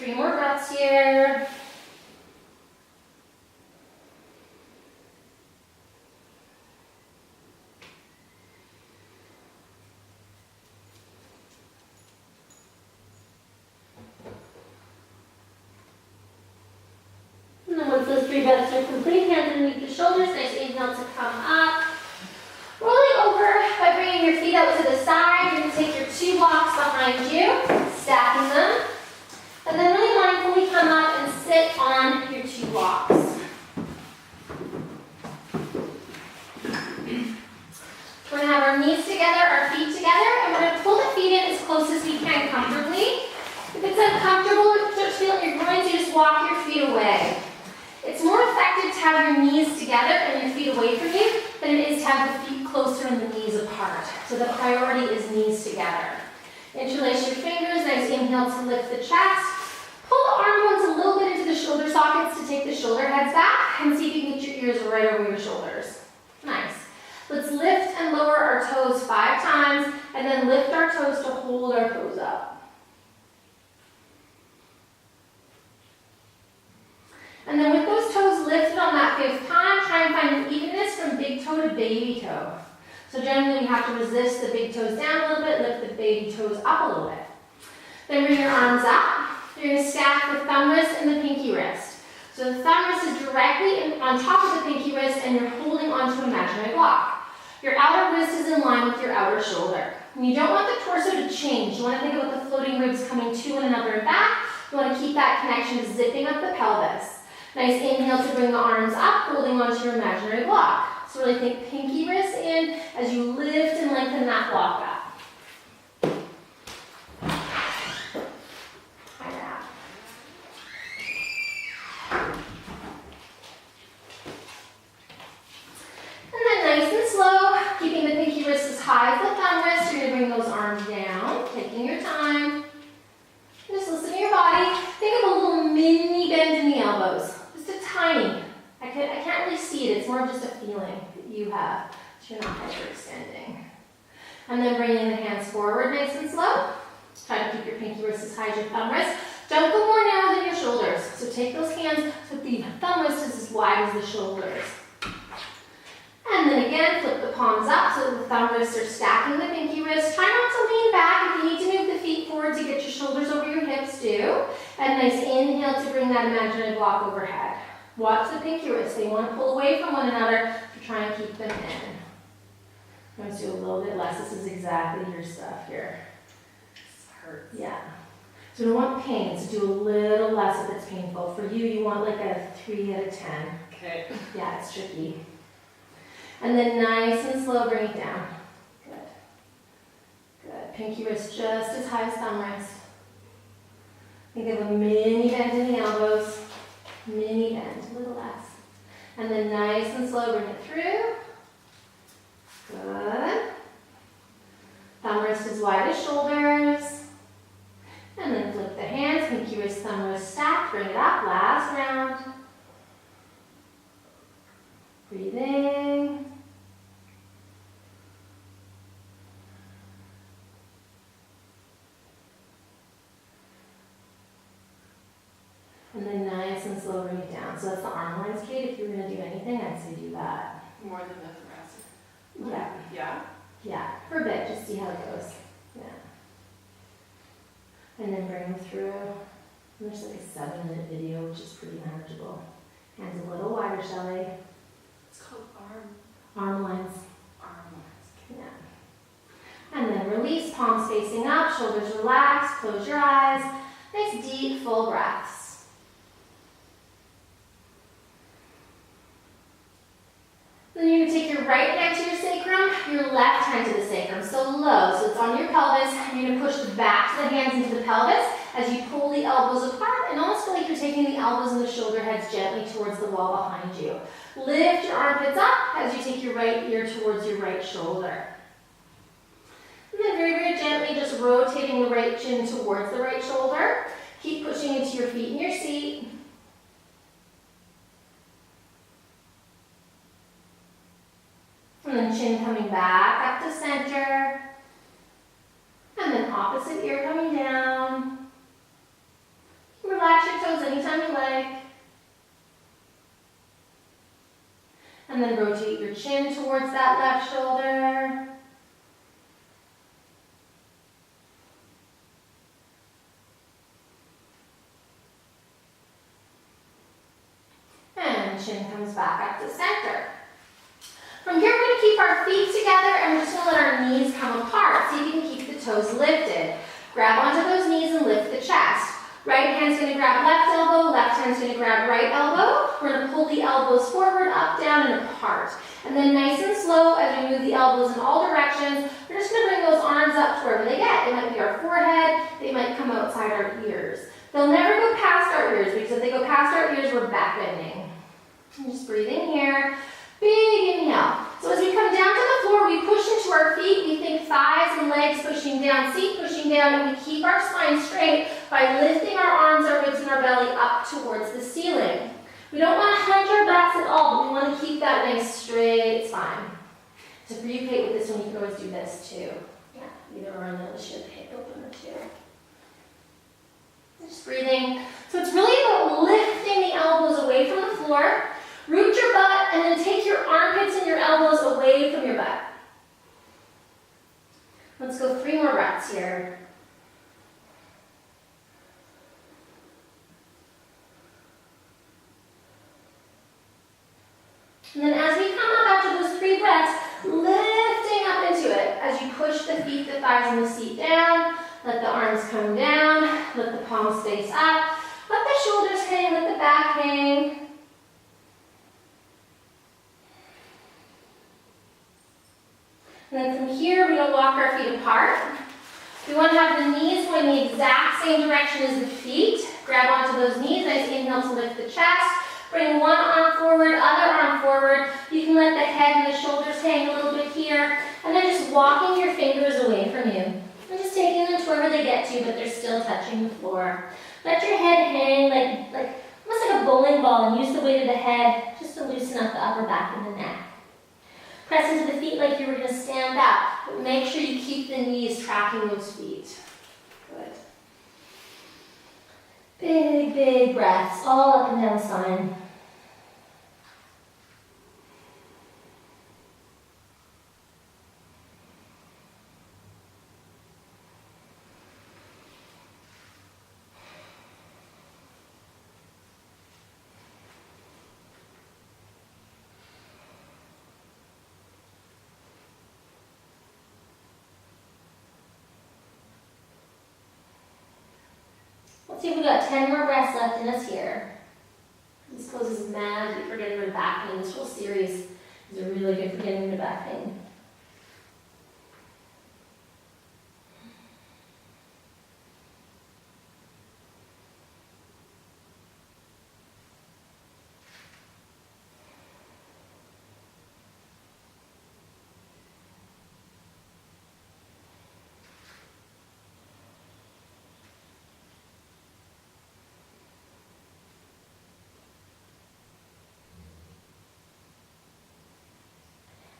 3 more breaths here. And then once those 3 breaths are complete, hands underneath the shoulders, nice inhale to come up. Rolling over by bringing your feet out to the side. You're going to take your 2 blocks behind you, stacking them. And then really mindfully come up and sit on your 2 blocks. We're going to have our knees together, our feet together, and we're going to pull the feet in as close as we can comfortably. If it's uncomfortable, just feel you're going to just walk your feet away. It's more effective to have your knees together and your feet away from you than it is to have the feet closer and the knees apart. So the priority is knees together. Interlace your fingers, nice inhale to lift the chest. Pull the arm bones a little bit into the shoulder sockets to take the shoulder heads back and see if you can get your ears right over your shoulders. Nice. Let's lift and lower our toes 5 times and then lift our toes to hold our toes up. And then with those toes lifted on that 5th time, try and find an evenness from big toe to baby toe. So generally you have to resist the big toes down a little bit, lift the baby toes up a little bit. Then bring your arms up. You're going to stack the thumb wrist and the pinky wrist. So the thumb wrist is directly on top of the pinky wrist and you're holding onto an imaginary block. Your outer wrist is in line with your outer shoulder. And you don't want the torso to change. You want to think about the floating ribs coming to one another and back. You want to keep that connection zipping up the pelvis. Nice inhale to bring the arms up, holding onto your imaginary block. So really think pinky wrist in as you lift and lengthen that block up. And then nice and slow, keeping the pinky wrist as high as the thumb wrist, you're going to bring those arms down, taking your time. Just listen to your body. Think of a little mini bend in the elbows. Tiny. I can't really see it. It's more of just a feeling that you have. So you're not hyperextending. And then bringing the hands forward nice and slow. Try to keep your pinky wrist as high as your thumb wrist. Don't go more narrow than your shoulders. So take those hands so the thumb wrist is as wide as the shoulders. And then again, flip the palms up so that the thumb wrists are stacking the pinky wrist. Try not to lean back. If you need to move the feet forward to get your shoulders over your hips, do. And nice inhale to bring that imaginary block overhead. Watch the pinky wrists. They want to pull away from one another to try and keep them in. I'm going to do a little bit less. This is exactly your stuff here. This hurts. Yeah. So we don't want pain, so do a little less if it's painful. For you, you want like a 3 out of 10. Okay. Yeah, it's tricky. And then nice and slow, bring it down. Good. Good. Pinky wrist just as high as thumb wrist. Think of a mini bend in the elbows. Mini bend, a little less. And then nice and slow, bring it through. Good. Thumb wrist as wide as shoulders. And then flip the hands, pinky wrist, thumb wrist stacked, bring it up, last round. Breathing. And then nice and slow, bring it down. So that's the arm lines, Kate. If you were going to do anything, I'd say do that. More than the thoracic. Yeah. Yeah? Yeah, for a bit, just see how it goes. Yeah. And then bring them through. And there's like a 7-minute video, which is pretty manageable. Hands a little wider, Shelley. It's called arm. Arm lines. Arm lines. Yeah. And then release, palms facing up, shoulders relaxed, close your eyes. Nice deep, full breaths. Then you're going to take your right hand to your sacrum, your left hand to the sacrum, so low, so it's on your pelvis. And you're going to push the backs of the hands into the pelvis as you pull the elbows apart and almost feel like you're taking the elbows and the shoulder heads gently towards the wall behind you. Lift your armpits up as you take your right ear towards your right shoulder. And then very, very gently just rotating the right chin towards the right shoulder. Keep pushing into your feet in your seat. And then chin coming back up to center. And then opposite ear coming down. Relax then rotate your chin towards that left shoulder. And chin comes back up to center. From here, we're going to keep our feet together and we're just going to let our knees come apart so you can keep the toes lifted. Grab onto those knees and lift the chest. Right hand's going to grab left elbow, left hand's going to grab right elbow. We're going to pull the elbows forward, up, down, and apart. And then nice and slow as we move the elbows in all directions, we're just going to bring those arms up to wherever they get. They might be our forehead, they might come outside our ears. They'll never go past our ears because if they go past our ears, we're back bending. And just breathe in here. Big inhale. So as we come down to the floor, we push into our feet. We think thighs and legs pushing down, seat pushing down, and we keep our spine straight by lifting our arms, our ribs, and our belly up towards the ceiling. We don't want to hunch our backs at all, but we want to keep that nice straight spine. So for you, Kate, with this one, you can always do this too. Yeah, either or, and then lift your hip opener too. Just breathing. So it's really about lifting the elbows away from the floor. Root your butt and then take your armpits and your elbows away from your butt. Let's go 3 more breaths here. And then as we come up after those 3 breaths, lifting up into it. As you push the feet, the thighs, and the seat down, let the arms come down, let the palms face up, let the shoulders hang, let the back hang. And then from here, we're going to walk our feet apart. We want to have the knees going the exact same direction as the feet. Grab onto those knees. Nice inhale to lift the chest. Bring one arm forward, other arm forward. You can let the head and the shoulders hang a little bit here. And then just walking your fingers away from you. And just taking them to wherever they get to, but they're still touching the floor. Let your head hang like almost like a bowling ball and use the weight of the head just to loosen up the upper back and the neck. Press into the feet like you were going to stand up, but make sure you keep the knees tracking those feet. Good. Big, big breaths, all up and down the spine. Let's see if we've got 10 more breaths left in us here. These poses magic for getting rid of back pain. This whole series is really good for getting rid of back pain.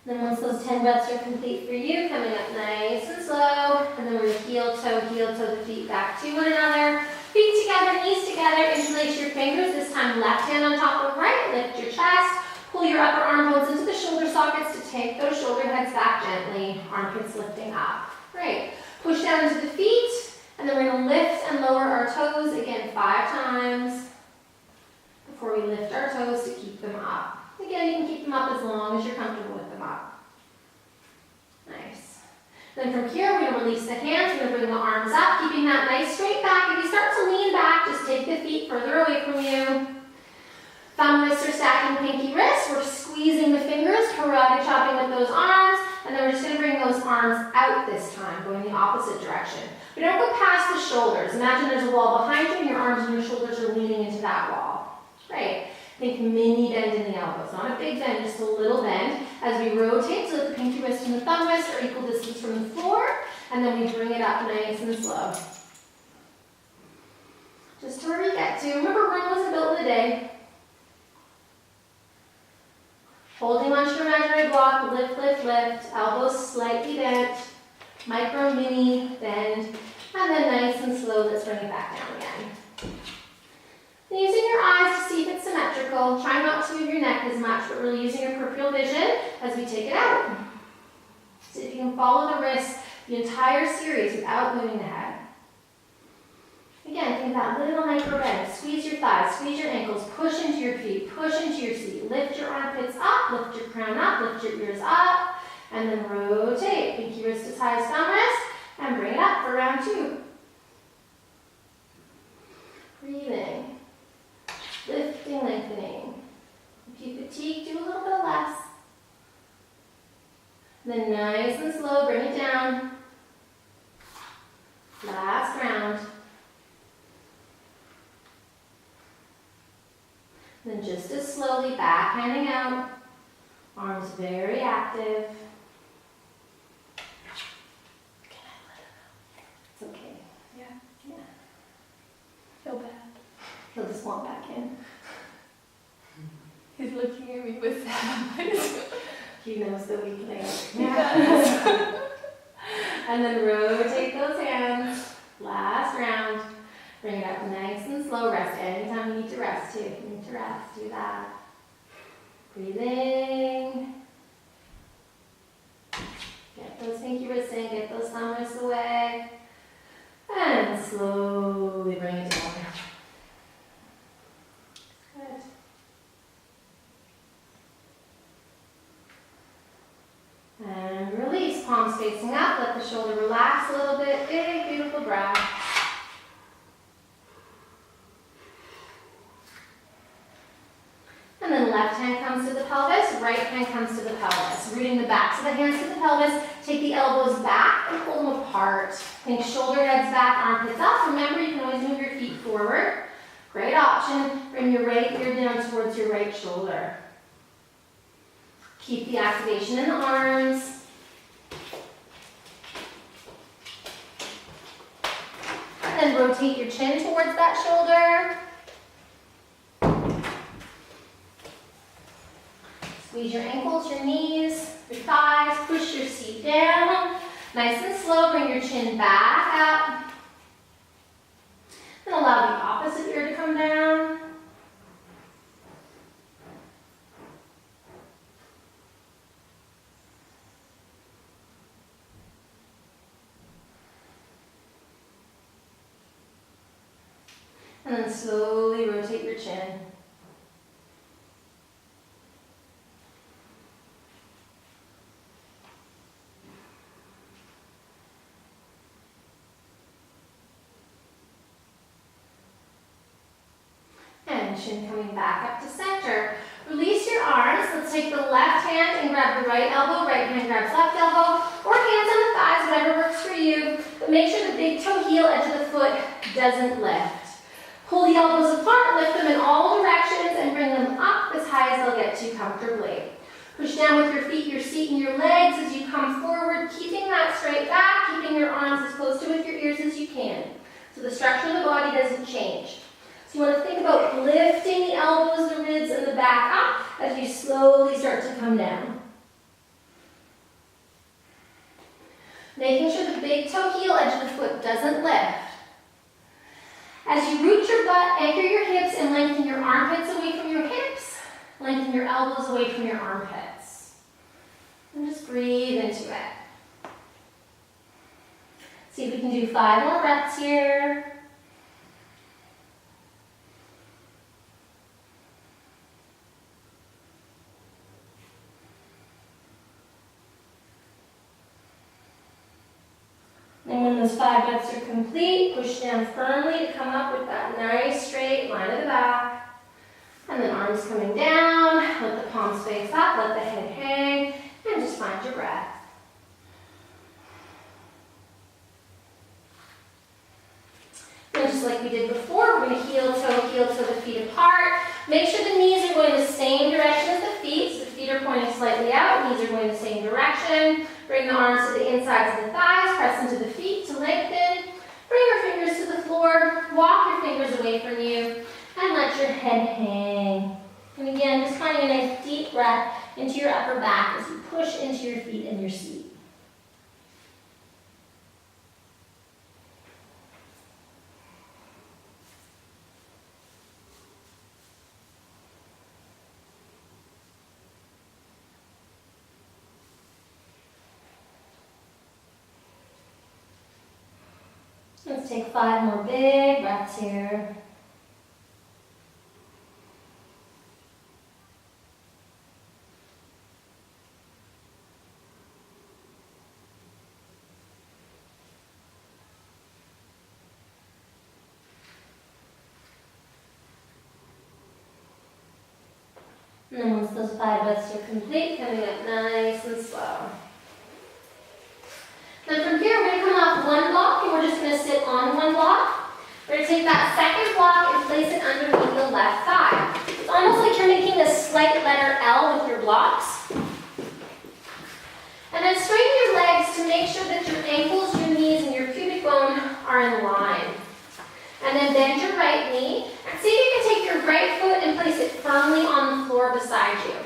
Then once those 10 breaths are complete for you, coming up nice and slow, and then we're going to heel toe the feet back to one another. Feet together, knees together, interlace your fingers, this time left hand on top of right, lift your chest, pull your upper arm bones into the shoulder sockets to take those shoulder heads back gently, armpits lifting up. Great. Push down into the feet, and then we're going to lift and lower our toes, again 5 times, before we lift our toes to keep them up. Again, you can keep them up as long as you're comfortable with them up. Nice. Then from here, we're going to release the hands. We're going to bring the arms up, keeping that nice straight back. If you start to lean back, just take the feet further away from you. Thumb wrists are stacking pinky wrists. We're squeezing the fingers, karate chopping with those arms. And then we're just going to bring those arms out this time, going the opposite direction. We don't go past the shoulders. Imagine there's a wall behind you and your arms and your shoulders are leaning into that wall. Great. Think mini bend in the elbows, not a big bend, just a little bend. As we rotate so that the pinky wrist and the thumb wrist are equal distance from the floor, and then we bring it up nice and slow. Just to where we get to. Remember, Rome wasn't built in a day. Holding onto your imaginary block, lift, lift, lift, elbows slightly bent, micro mini bend, and then nice and slow, let's bring it back down again. Using your eyes to see if it's symmetrical. Try not to move your neck neck as much, but really using your peripheral vision as we take it out. So if you can follow the wrists the entire series without moving the head. Again, think of that little micro bend. Squeeze your thighs, squeeze your ankles, push into your feet, push into your seat. Lift your armpits up, lift your crown up, lift your ears up, and then rotate. Pinky wrist as high as thumb wrist, and bring it up for round 2. Breathing, lifting, lengthening. If you fatigue, do a little bit less. Then nice and slow, bring it down. Last round. Then just as slowly, backhanding out. Arms very active. Can I let him It's okay. know? Yeah. Yeah. Feel bad. He'll just walk back in. He's looking at me with that eyes. He knows the weak link. Yeah. And then rotate those hands. Last round. Bring it up nice and slow. Rest anytime you need to rest too. If you need to rest, do that. Breathing. Get those pinky wrists in, get those thumb wrists away. And slowly bring it down. Good. And release, palms facing up, let the shoulder relax a little bit. Big, beautiful breath. And then left hand comes to the pelvis, right hand comes to the pelvis. Rooting the backs of the hands to the pelvis. Take the elbows back and pull them apart. Think shoulder heads back, armpits up. Remember, you can always move your feet forward. Great option. Bring your right ear down towards your right shoulder. Keep the activation in the arms. And then rotate your chin towards that shoulder. Squeeze your ankles, your knees, your thighs. Push your seat down. Nice and slow. Bring your chin back up. And allow the opposite ear to come down. And then slowly rotate your chin. And chin coming back up to center. Release your arms. Let's take the left hand and grab the right elbow. Right hand grabs left elbow. Or hands on the thighs, whatever works for you. But make sure the big toe heel edge of the foot doesn't lift. Pull the elbows apart, lift them in all directions, and bring them up as high as they'll get to comfortably. Push down with your feet, your seat, and your legs as you come forward, keeping that straight back, keeping your arms as close to with your ears as you can. So the structure of the body doesn't change. So you want to think about lifting the elbows, the ribs, and the back up as you slowly start to come down. Making sure the big toe heel edge of the foot doesn't lift. As you root your butt, anchor your hips and lengthen your armpits away from your hips. Lengthen your elbows away from your armpits. And just breathe into it. See if we can do 5 more breaths here. And when those 5 breaths are complete, push down firmly to come up with that nice straight line of the back. And then arms coming down, let the palms face up, let the head hang, and just find your breath. And just like we did before, we're going to heel toe the feet apart. Make sure the knees are going the same direction as the feet. So the feet are pointing slightly out, knees are going the same direction. Bring the arms to the insides of the thighs, press into the feet to lengthen. Bring your fingers to the floor, walk your fingers away from you, and let your head hang. And again, just finding a nice deep breath into your upper back as you push into your feet and your seat. Let's take 5 more big breaths here. And then once those 5 breaths are complete, coming up nice and slow. Then from here, we're going to come off one block, and we're just going to sit on one block. We're going to take that second block and place it underneath the left thigh. It's almost like you're making a slight letter L with your blocks. And then straighten your legs to make sure that your ankles, your knees, and your pubic bone are in line. And then bend your right knee. And see if you can take your right foot and place it firmly on the floor beside you.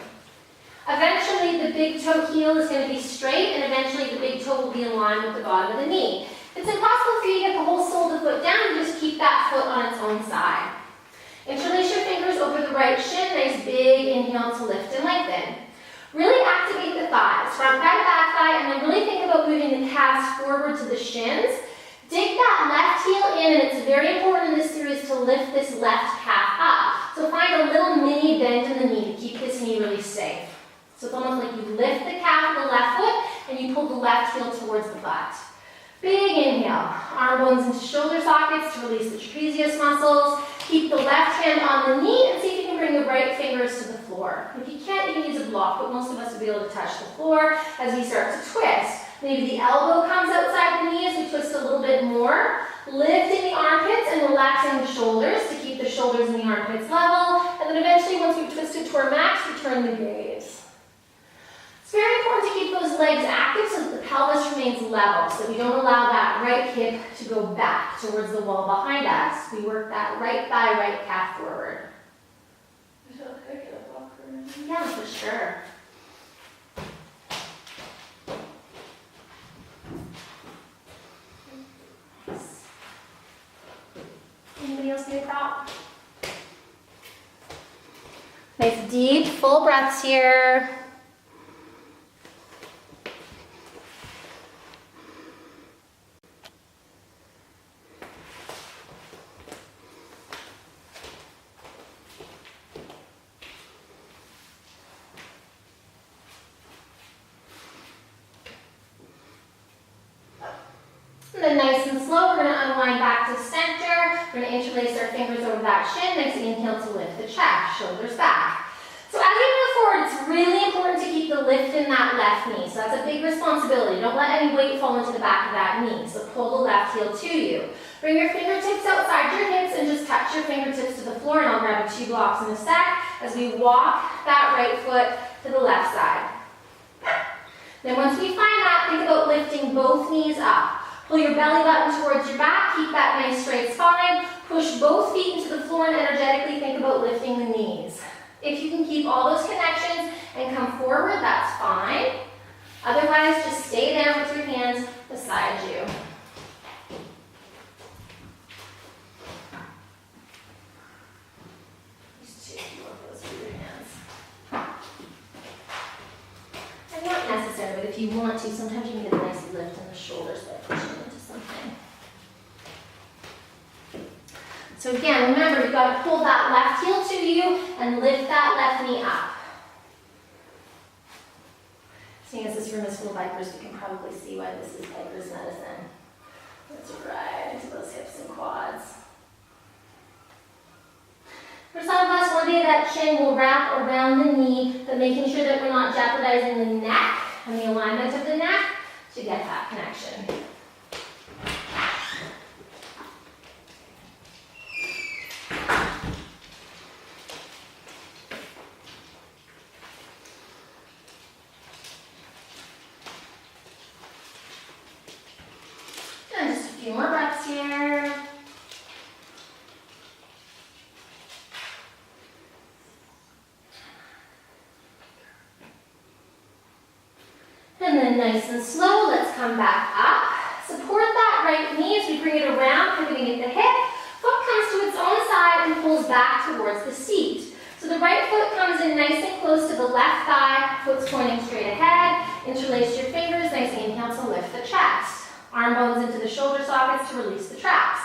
Eventually, the big toe heel is going to be straight, and eventually the big toe will be in line with the bottom of the knee. If it's impossible for you to get the whole sole of the foot down, you just keep that foot on its own side. Interlace your fingers over the right shin. Nice big inhale to lift and lengthen. Really activate the thighs, front thigh, back thigh, and then really think about moving the calves forward to the shins. Dig that left heel in, and it's very important in this series to lift this left calf up. So find a little mini bend in the knee to keep this knee really safe. So it's almost like you lift the calf of the left foot and you pull the left heel towards the butt. Big inhale, arm bones into shoulder sockets to release the trapezius muscles. Keep the left hand on the knee and see if you can bring the right fingers to the floor. If you can't, you can use a block, but most of us will be able to touch the floor as we start to twist. Maybe the elbow comes outside the knee as we twist a little bit more. Lifting the armpits and relaxing the shoulders to keep the shoulders and the armpits level. And then eventually, once we've twisted to our max, we turn the gaze. It's very important to keep those legs active so that the pelvis remains level, so we don't allow that right hip to go back towards the wall behind us. We work that right thigh, right calf forward. I feel like I get a block for it. Yeah, for sure. Nice. Anybody else need a prop? Nice deep, full breaths here. And then nice and slow, we're going to unwind back to center. We're going to interlace our fingers over that shin. Nice inhale to lift the chest, shoulders back. So as we move forward, it's really important to keep the lift in that left knee. So that's a big responsibility. Don't let any weight fall into the back of that knee. So pull the left heel to you. Bring your fingertips outside your hips and just touch your fingertips to the floor. And I'll grab 2 blocks in a sec as we walk that right foot to the left side. Then once we find that, think about lifting both knees up. Pull your belly button towards your back, keep that nice straight spine, push both feet into the floor and energetically think about lifting the knees. If you can keep all those connections and come forward, that's fine. Otherwise, just stay down with your hands beside you. Just take more of those with your hands. And not necessary, but if you want to, sometimes you can get a nice lift in the shoulders by pushing into something. So again, remember, you've got to pull that left heel to you and lift that left knee up. Seeing as this room is full of vipers, you can probably see why this is viper's medicine. Let's right into those hips and quads. For some of us, one day that chin will wrap around the knee, but making sure that we're not jeopardizing the neck and the alignment of the neck to get that connection. And just a few more breaths here. And then nice and slow, let's come back up. Support that right knee as we bring it around, pivoting at the hip. Foot comes to its own side and pulls back towards the seat. So the right foot comes in nice and close to the left thigh, foot's pointing straight ahead. Interlace your fingers, nice inhale to lift the chest. Arm bones into the shoulder sockets to release the traps.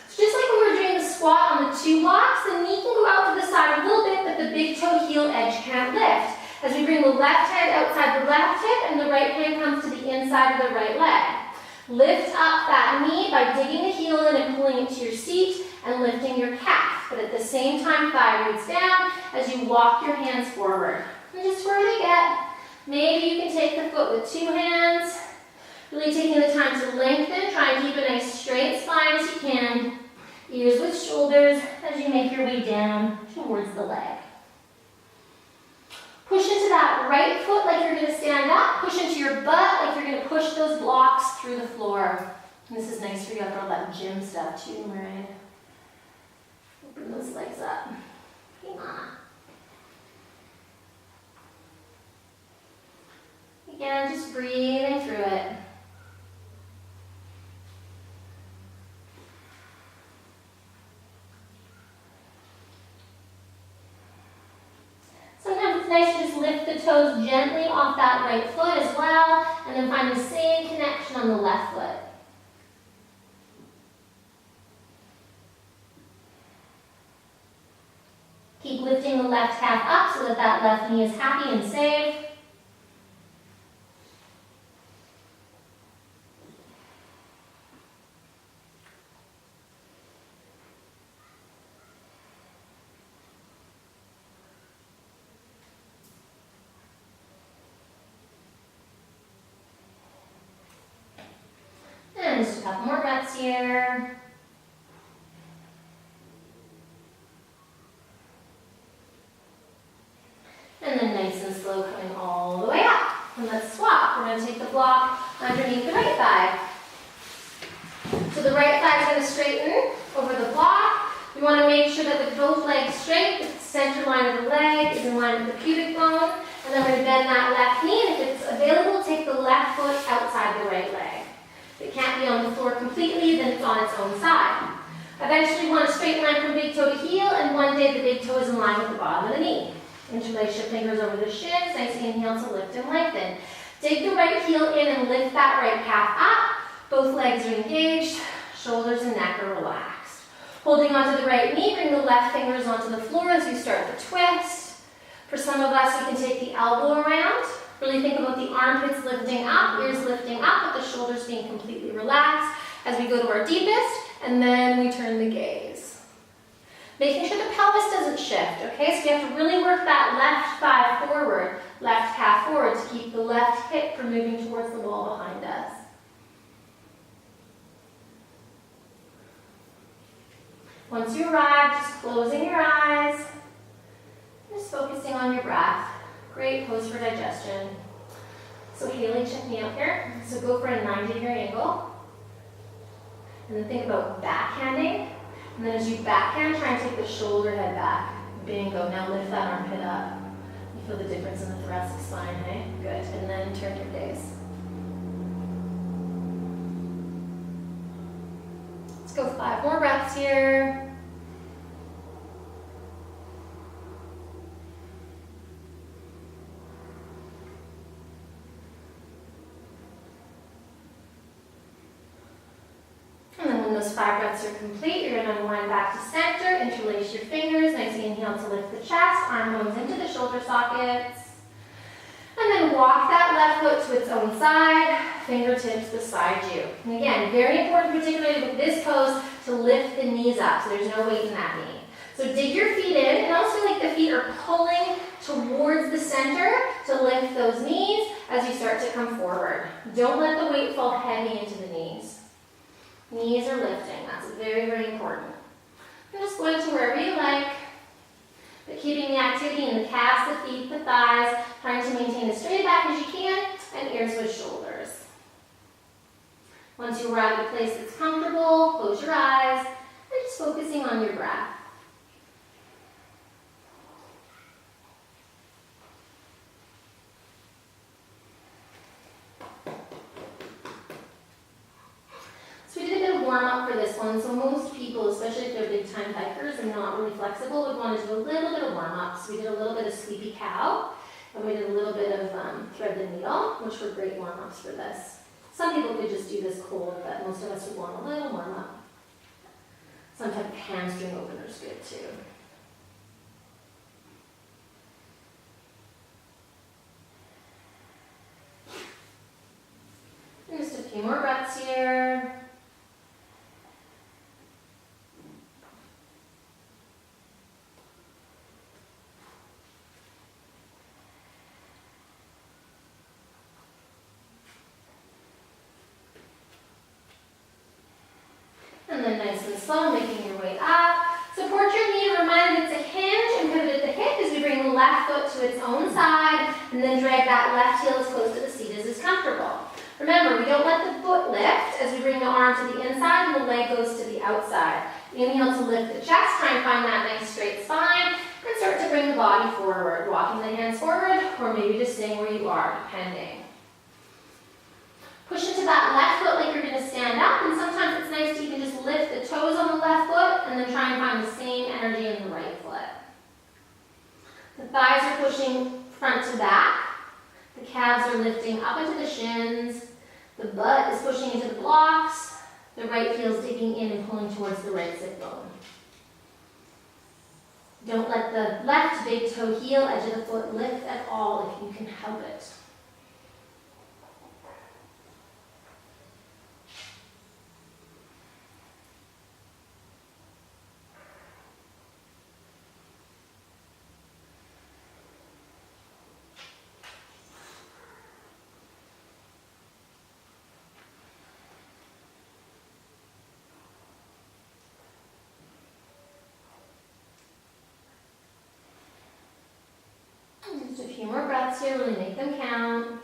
So just like when we were doing the squat on the 2 blocks, the knee can go out to the side a little bit, but the big toe heel edge can't lift. As we bring the left hand outside the left hip and the right hand comes to the inside of the right leg. Lift up that knee by digging the heel in and pulling it to your seat and lifting your calf. But at the same time, thigh roots down as you walk your hands forward. And just where they get. Maybe you can take the foot with 2 hands. Really taking the time to lengthen. Try and keep a nice straight spine as you can. Ears with shoulders as you make your way down towards the leg. Push into that right foot like you're going to stand up. Push into your butt like you're going to push those blocks through the floor. And this is nice for you after all that gym stuff too, right? Open those legs up. Come on. Again, just breathing through it. Sometimes it's nice to just lift the toes gently off that right foot as well, and then find the same connection on the left foot. Keep lifting the left calf up so that that left knee is happy and safe. And just a couple more reps here. And then nice and slow coming all the way up. And let's swap. We're going to take the block underneath the right thigh. So the right thigh is going to straighten over the block. We want to make sure that with both legs straight, the center line of the leg is in line with the pubic bone. And then we're going to bend that left knee. And if it's available, take the left foot outside the right leg. If it can't be on the floor completely, then it's on its own side. Eventually, you want a straight line from big toe to heel, and one day the big toe is in line with the bottom of the knee. Interlace your fingers over the shins, nice inhale to lift and lengthen. Dig the right heel in and lift that right calf up. Both legs are engaged, shoulders and neck are relaxed. Holding onto the right knee, bring the left fingers onto the floor as you start the twist. For some of us, we can take the elbow around. Really think about the armpits lifting up, ears lifting up, with the shoulders being completely relaxed as we go to our deepest, and then we turn the gaze. Making sure the pelvis doesn't shift, okay? So we have to really work that left thigh forward, left calf forward to keep the left hip from moving towards the wall behind us. Once you arrive, just closing your eyes, just focusing on your breath. Great pose for digestion. So Haley, check me out here. So go for a 90-degree angle. And then think about backhanding. And then as you backhand, try and take the shoulder head back. Bingo. Now lift that armpit up. You feel the difference in the thoracic spine, hey? Good. And then turn your gaze. Let's go 5 more reps here. When those 5 reps are complete, you're going to unwind back to center, interlace your fingers, nice inhale to lift the chest, arm bones into the shoulder sockets. And then walk that left foot to its own side, fingertips beside you. And again, very important, particularly with this pose, to lift the knees up so there's no weight in that knee. So dig your feet in, and also like the feet are pulling towards the center to lift those knees as you start to come forward. Don't let the weight fall heavy into the knees. Knees are lifting. That's very, very important. And just going to wherever you like, but keeping the activity in the calves, the feet, the thighs, trying to maintain as straight back as you can, and ears with shoulders. Once you arrive at a place that's comfortable, close your eyes, and just focusing on your breath. Warm up for this one. So most people, especially if they're big time hikers and not really flexible, would want to do a little bit of warm up. So we did a little bit of sleepy cow, and we did a little bit of thread the needle, which were great warm ups for this. Some people could just do this cold, but most of us would want a little warm up. Some type of hamstring opener is good too. And just a few more breaths here. And then nice and slow, making your way up. Support your knee, remind it's a hinge, and pivot at the hip as we bring the left foot to its own side, and then drag that left heel as close to the seat as is comfortable. Remember, we don't let the foot lift as we bring the arm to the inside and the leg goes to the outside. Inhale to lift the chest, try and find that nice straight spine, and start to bring the body forward, walking the hands forward, or maybe just staying where you are, depending. Push into that left foot like you're going to stand up, and sometimes it's nice to even just lift the toes on the left foot and then try and find the same energy in the right foot. The thighs are pushing front to back. The calves are lifting up into the shins. The butt is pushing into the blocks. The right heel is digging in and pulling towards the right sit bone. Don't let the left big toe heel edge of the foot lift at all if you can help it. Just a few more breaths here, really make them count.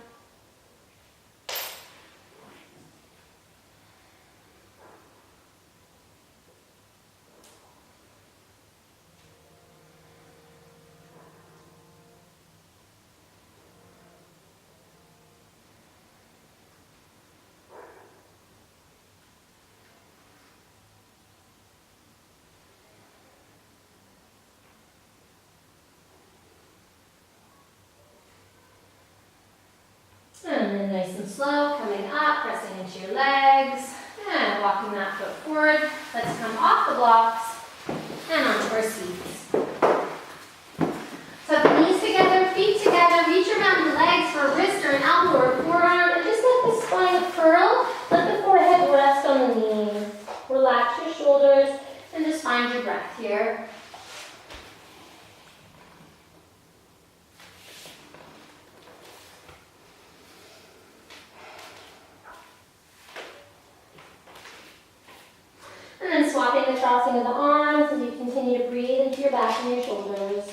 And then nice and slow, coming up, pressing into your legs, and walking that foot forward. Let's come off the blocks and onto our seats. So the knees together, feet together, reach around the legs for a wrist or an elbow or a forearm, and just let the spine curl. Let the forehead rest on the knees. Relax your shoulders and just find your breath here. And then swapping the crossing of the arms as you continue to breathe into your back and your shoulders.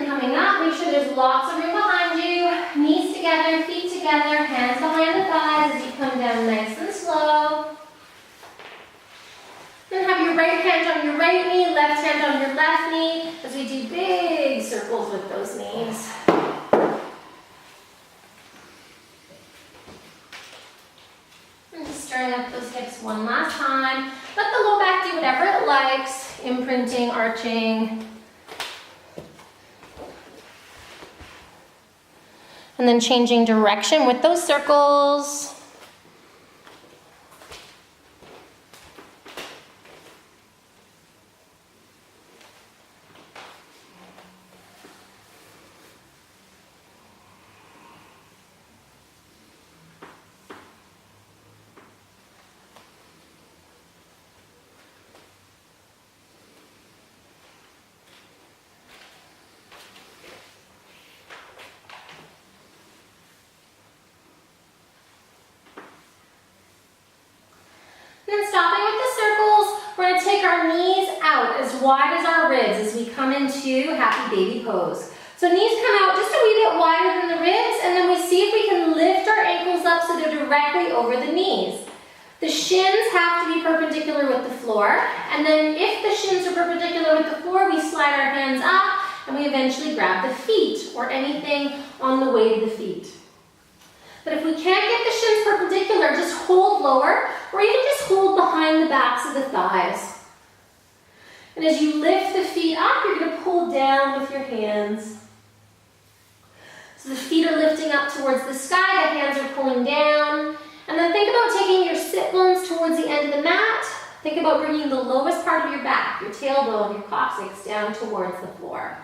Coming up, make sure there's lots of room behind you. Knees together, feet together, hands behind the thighs as you come down nice and slow. Then have your right hand on your right knee, left hand on your left knee as we do big circles with those knees. And just stirring up those hips one last time. Let the low back do whatever it likes, imprinting, arching. And then changing direction with those circles. Then stopping with the circles, we're going to take our knees out as wide as our ribs as we come into happy baby pose. So knees come out just a wee bit wider than the ribs, and then we see if we can lift our ankles up so they're directly over the knees. The shins have to be perpendicular with the floor, and then if the shins are perpendicular with the floor, we slide our hands up and we eventually grab the feet or anything on the way to the feet. But if we can't get the shins perpendicular, just hold lower or even just hold behind the backs of the thighs. And as you lift the feet up, you're going to pull down with your hands. So the feet are lifting up towards the sky, the hands are pulling down. And then think about taking your sit bones towards the end of the mat. Think about bringing the lowest part of your back, your tailbone, your coccyx down towards the floor.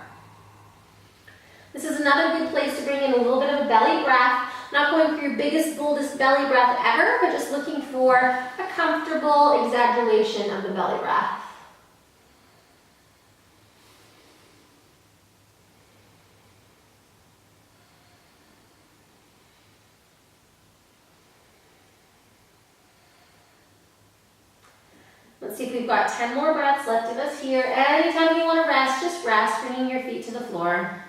This is another good place to bring in a little bit of a belly breath. Not going for your biggest, boldest belly breath ever, but just looking for a comfortable exaggeration of the belly breath. Let's see if we've got 10 more breaths left of us here. Anytime you want to rest, just rest, bringing your feet to the floor.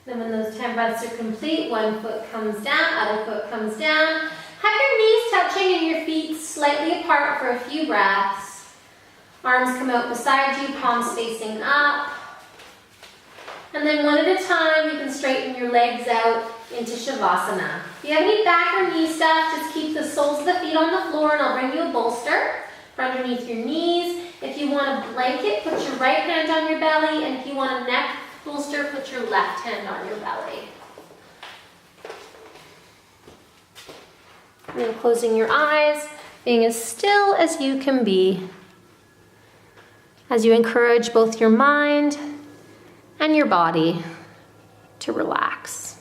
Then when those 10 breaths are complete, one foot comes down, other foot comes down. Have your knees touching and your feet slightly apart for a few breaths. Arms come out beside you, palms facing up. And then one at a time, you can straighten your legs out into Shavasana. If you have any back or knee stuff, just keep the soles of the feet on the floor and I'll bring you a bolster for underneath your knees. If you want a blanket, put your right hand on your belly, and if you want a neck bolster, put your left hand on your belly. And then closing your eyes, being as still as you can be, as you encourage both your mind and your body to relax.